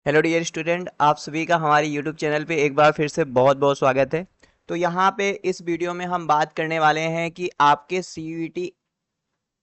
Hello dear student, आप सभी का हमारे यूट्यूब चैनल पे एक बार फिर से बहुत बहुत स्वागत है। तो यहाँ पे इस वीडियो में हम बात करने वाले हैं कि आपके सीयूईटी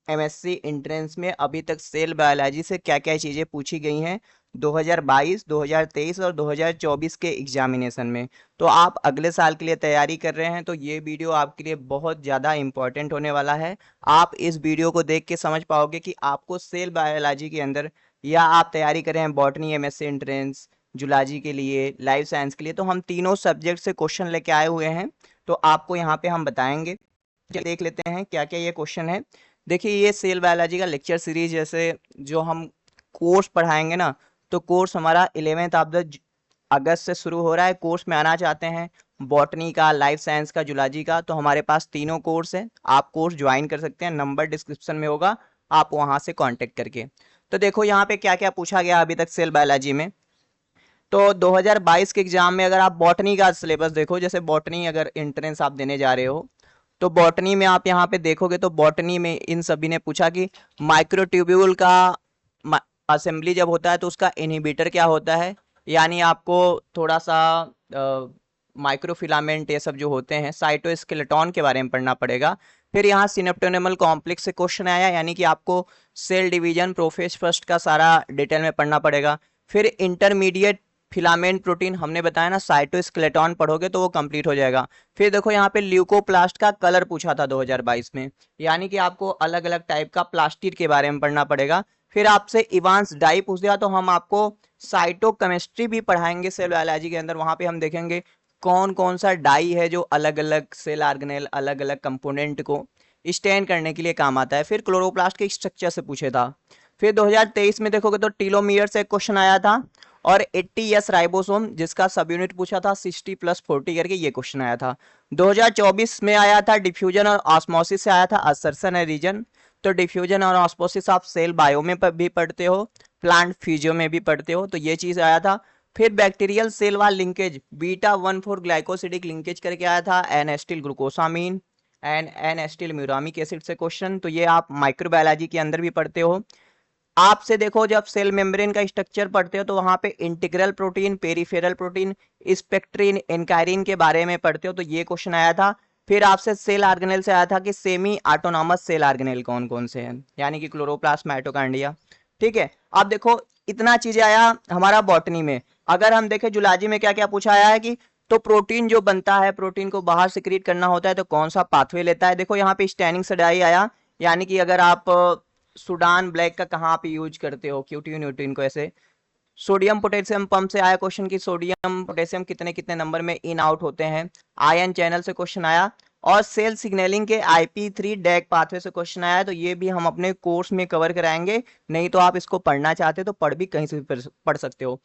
एमएससी एंट्रेंस में अभी तक सेल बायोलॉजी से क्या क्या चीज़ें पूछी गई हैं 2022, 2023 और 2024 के एग्जामिनेशन में। तो आप अगले साल के लिए तैयारी कर रहे हैं तो ये वीडियो आपके लिए बहुत ज़्यादा इंपॉर्टेंट होने वाला है। आप इस वीडियो को देख के समझ पाओगे कि आपको सेल बायोलॉजी के अंदर, या आप तैयारी कर रहे हैं बॉटनी एमएससी एंट्रेंस, जूलॉजी के लिए, लाइफ साइंस के लिए, तो हम तीनों सब्जेक्ट से क्वेश्चन लेके आए हुए हैं। तो आपको यहाँ पे हम बताएंगे। चलिए देख लेते हैं क्या क्या ये क्वेश्चन है। देखिए, ये सेल बायोलॉजी का लेक्चर सीरीज जैसे जो हम कोर्स पढ़ाएंगे ना, तो कोर्स हमारा 11th ऑफ द अगस्त से शुरू हो रहा है। कोर्स में आना चाहते हैं बॉटनी का, लाइफ साइंस का, जूलॉजी का, तो हमारे पास तीनों कोर्स है। आप कोर्स ज्वाइन कर सकते हैं, नंबर डिस्क्रिप्शन में होगा, आप वहां से कांटेक्ट करके। तो देखो यहाँ पे क्या क्या पूछा गया अभी तक सेल बायोलॉजी में। तो 2022 के एग्जाम में अगर आप बॉटनी का सिलेबस देखो, जैसे बॉटनी अगर एंट्रेंस आप देने जा रहे हो, तो बॉटनी में आप यहाँ पे देखोगे तो बॉटनी में इन सभी ने पूछा कि माइक्रोट्यूब्यूल का असेंबली जब होता है तो उसका इनहिबिटर क्या होता है। यानी आपको थोड़ा सा माइक्रोफिलामेंट ये सब जो होते हैं, साइटोस्केलेटन के बारे में पढ़ना पड़ेगा। फिर यहाँ सिनेप्टोनेमल कॉम्प्लेक्स से क्वेश्चन आया, यानी कि आपको सेल डिवीजन, प्रोफेज फर्स्ट का सारा डिटेल में पढ़ना पड़ेगा। फिर इंटरमीडिएट फिलामेंट प्रोटीन हमने बताया ना, साइटोस्केलेटन पढ़ोगे तो वो कंप्लीट हो जाएगा। फिर देखो यहाँ पे ल्यूकोप्लास्ट का कलर पूछा था 2022 में, यानी कि आपको अलग अलग टाइप का प्लास्टिड के बारे में पढ़ना पड़ेगा। फिर आपसे इवांस डाई पूछ दिया तो हम आपको साइटोकेमिस्ट्री भी पढ़ाएंगे सेल बायोलॉजी के अंदर। वहां पे हम देखेंगे कौन कौन सा डाई है जो अलग अलग सेल ऑर्गेनेल, अलग अलग कंपोनेंट को स्टैंड करने के लिए काम आता है। फिर क्लोरोप्लास्ट के स्ट्रक्चर से पूछे था। फिर 2023 में देखोगे तो टीलोमियर से क्वेश्चन आया था, और 80s राइबोसोम जिसका सब यूनिट पूछा था 60+40 करके ये क्वेश्चन आया था। 2024 में आया था डिफ्यूजन और ऑस्मोसिस से आया था असर्शन है रीजन। तो डिफ्यूजन और ऑस्मोसिस आप सेल बायो में भी पढ़ते हो, प्लांट फ्यूजियो में भी पढ़ते हो, तो ये चीज आया था। फिर bacterial cell wall linkage, beta 1,4 glycosidic linkage करके आया था, N acetyl glucosamine and N acetyl muramic acid से क्वेश्चन, तो ये आप माइक्रोबायोलॉजी के अंदर भी पढ़ते हो। आपसे देखो जब सेल मेम्ब्रेन का स्ट्रक्चर पढ़ते हो तो वहां पे integral protein, peripheral protein, spectrin, ankyrin के बारे में पढ़ते हो, तो ये क्वेश्चन आया था। फिर आपसे सेल ऑर्गेनेल से आया था कि सेमी ऑटोनॉमस सेल ऑर्गेनेल कौन कौन से हैं, यानी कि क्लोरोप्लास्ट, माइटोकॉन्ड्रिया। ठीक है, अब देखो इतना चीजें आया हमारा बॉटनी में। अगर हम देखें जुलॉजी में क्या क्या पूछा आया है कि तो प्रोटीन जो बनता है, प्रोटीन को बाहर सिक्रीट करना होता है तो कौन सा पाथवे लेता है। देखो यहाँ पे स्टैनिंग सडाई आया, यानी कि अगर आप सुडान ब्लैक का कहाँ पे यूज करते हो, क्यूटी न्यूट्रिन को ऐसे। सोडियम पोटेशियम पंप से आया क्वेश्चन कि सोडियम पोटेशियम कितने कितने नंबर में इन आउट होते हैं। आयन चैनल से क्वेश्चन आया, और सेल सिग्नलिंग के IP3 डैक पाथवे से क्वेश्चन आया, तो ये भी हम अपने कोर्स में कवर कराएंगे। नहीं तो आप इसको पढ़ना चाहते तो पढ़ भी कहीं से भी पढ़ सकते हो।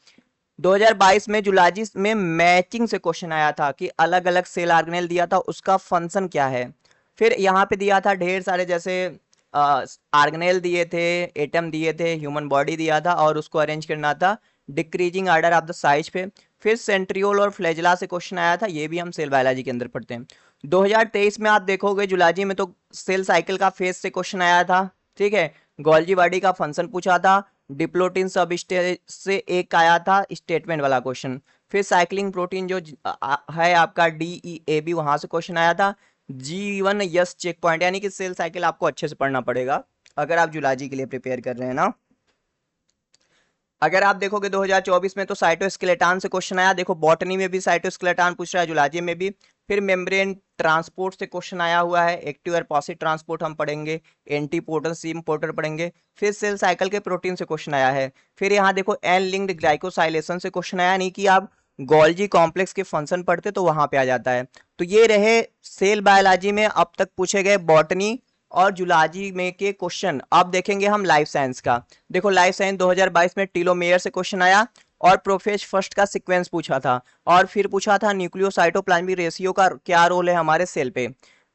2022 में जूलॉजी में मैचिंग से क्वेश्चन आया था कि अलग अलग सेल ऑर्गेनेल दिया था, उसका फंक्शन क्या है। फिर यहाँ पे दिया था ढेर सारे, जैसे ऑर्गेनेल दिए थे, एटम दिए थे, ह्यूमन बॉडी दिया था, और उसको अरेंज करना था decreasing order of the size पे। फिर सेंट्रियोल और फ्लैजेला से क्वेश्चन आया था, ये भी हम सेल बायोलॉजी के अंदर पढ़ते हैं। 2023 में आप देखोगे जूलॉजी में तो सेल साइकिल का फेज से क्वेश्चन आया था। ठीक है, गोल्जी बॉडी का फंक्शन पूछा था, डिप्लोटिन सब से एक आया था स्टेटमेंट वाला क्वेश्चन। फिर साइक्लिंग प्रोटीन जो है आपका DEAB, वहां से क्वेश्चन आया था। G1 यस चेक पॉइंट, यानी कि सेल साइकिल आपको अच्छे से पढ़ना पड़ेगा अगर आप जूलॉजी के लिए प्रिपेयर कर रहे हैं ना। अगर आप देखोगे 2024 में तो साइटोस्केलेटन से क्वेश्चन आया। देखो बॉटनी में भी साइटोस्केलेटन पूछ रहा है, जूलॉजी में भी। फिर मेम्ब्रेन ट्रांसपोर्ट से क्वेश्चन आया हुआ है, एक्टिव और पॉजिटिव ट्रांसपोर्ट हम पढ़ेंगे, एंटीपोर्टर, सीम पोर्टर पढ़ेंगे। फिर सेल साइकिल के प्रोटीन से क्वेश्चन आया है। फिर यहाँ देखो एन लिंक्ड ग्लाइकोसाइलेशन से क्वेश्चन आया, नहीं कि आप गोल्जी कॉम्प्लेक्स के फंक्शन पढ़ते तो वहां पे आ जाता है। तो ये रहे सेल बायोलॉजी में अब तक पूछे गए बॉटनी और जूलॉजी में के क्वेश्चन। अब देखेंगे हम लाइफ साइंस का। देखो लाइफ साइंस 2022 में टीलोमेयर से क्वेश्चन आया, और प्रोफेज फर्स्ट का सीक्वेंस पूछा था, और फिर पूछा था न्यूक्लियोसाइटोप्लाज्मिक रेशियो का क्या रोल है हमारे सेल पे।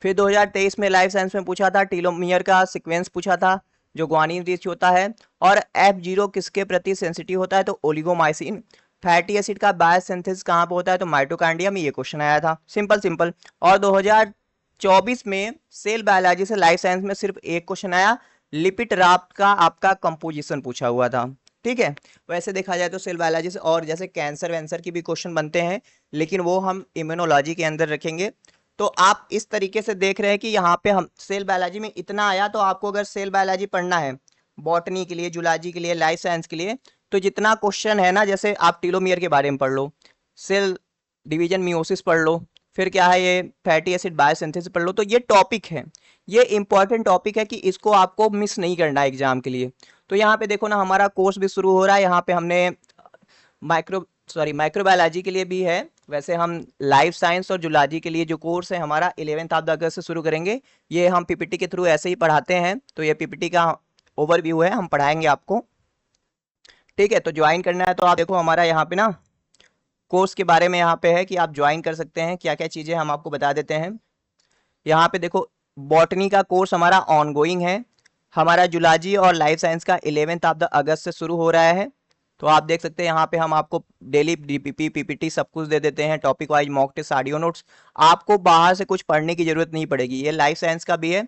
फिर 2023 में लाइफ साइंस में पूछा था टीलोमेयर का सीक्वेंस पूछा था जो ग्वानिन रिच होता है, और F0 किसके प्रति सेंसिटिव होता है, तो ओलिगोमाइसिन। फैटी एसिड का बायोसिंथेसिस कहाँ पे होता है, तो माइटोकॉन्ड्रिया में, ये क्वेश्चन आया था, सिंपल सिंपल। और 2024 में सेल बायोलॉजी से लाइफ साइंस में सिर्फ एक क्वेश्चन आया, लिपिड राफ्ट का आपका कंपोजिशन पूछा हुआ था। ठीक है। वैसे देखा जाए तो सेल बायोलॉजी से और जैसे कैंसर वैंसर की भी क्वेश्चन बनते हैं, लेकिन वो हम इम्यूनोलॉजी के अंदर रखेंगे। तो आप इस तरीके से देख रहे हैं कि यहाँ पे हम सेल बायोलॉजी में इतना आया, तो आपको अगर सेल बायोलॉजी पढ़ना है बॉटनी के लिए, जूलॉजी के लिए, लाइफ साइंस के लिए, तो जितना क्वेश्चन है ना, जैसे आप टीलोमियर के बारे में पढ़ लो, सेल डिवीजन मियोसिस पढ़ लो, फिर क्या है ये फैटी एसिड बायोसिंथेसिस पढ़ लो, तो ये टॉपिक है, ये इंपॉर्टेंट टॉपिक है कि इसको आपको मिस नहीं करना है एग्जाम के लिए। तो यहाँ पे देखो ना, हमारा कोर्स भी शुरू हो रहा है। यहाँ पे हमने माइक्रोबायोलॉजी के लिए भी है। वैसे हम लाइफ साइंस और जूलॉजी के लिए जो कोर्स है हमारा 11th ऑफ द अगस्त से शुरू करेंगे। ये हम पीपीटी के थ्रू ऐसे ही पढ़ाते हैं, तो ये पीपीटी का ओवरव्यू है, हम पढ़ाएंगे आपको। ठीक है, तो ज्वाइन करना है तो आप देखो हमारा यहाँ पे ना कोर्स के बारे में यहाँ पे है कि आप ज्वाइन कर सकते हैं, क्या क्या चीज़ें हम आपको बता देते हैं। यहाँ पे देखो, बॉटनी का कोर्स हमारा ऑनगोइंग है। हमारा जूलॉजी और लाइफ साइंस का 11th ऑफ द अगस्त से शुरू हो रहा है। तो आप देख सकते हैं यहाँ पे हम आपको डेली डीपीपी पीपीटी सब कुछ दे देते हैं, topic wise mock test, audio notes. आपको बाहर से कुछ पढ़ने की जरूरत नहीं पड़ेगी। ये लाइफ साइंस का भी है,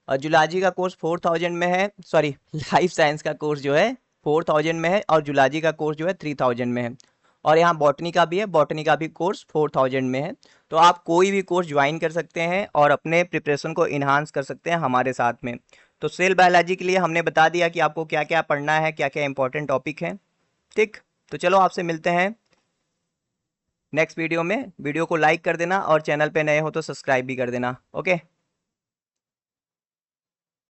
और जूलॉजी का कोर्स 4000 में है, सॉरी लाइफ साइंस का कोर्स जो है 4000 में है, और जूलॉजी का कोर्स जो है 3000 में है। और यहाँ बॉटनी का भी है, बॉटनी का भी कोर्स 4000 में है। तो आप कोई भी कोर्स ज्वाइन कर सकते हैं और अपने प्रिपरेशन को इन्हांस कर सकते हैं हमारे साथ में। तो सेल बायोलॉजी के लिए हमने बता दिया कि आपको क्या क्या पढ़ना है, क्या क्या इंपॉर्टेंट टॉपिक है। ठीक, तो चलो आपसे मिलते हैं नेक्स्ट वीडियो में। वीडियो को लाइक कर देना और चैनल पे नए हो तो सब्सक्राइब भी कर देना। ओके।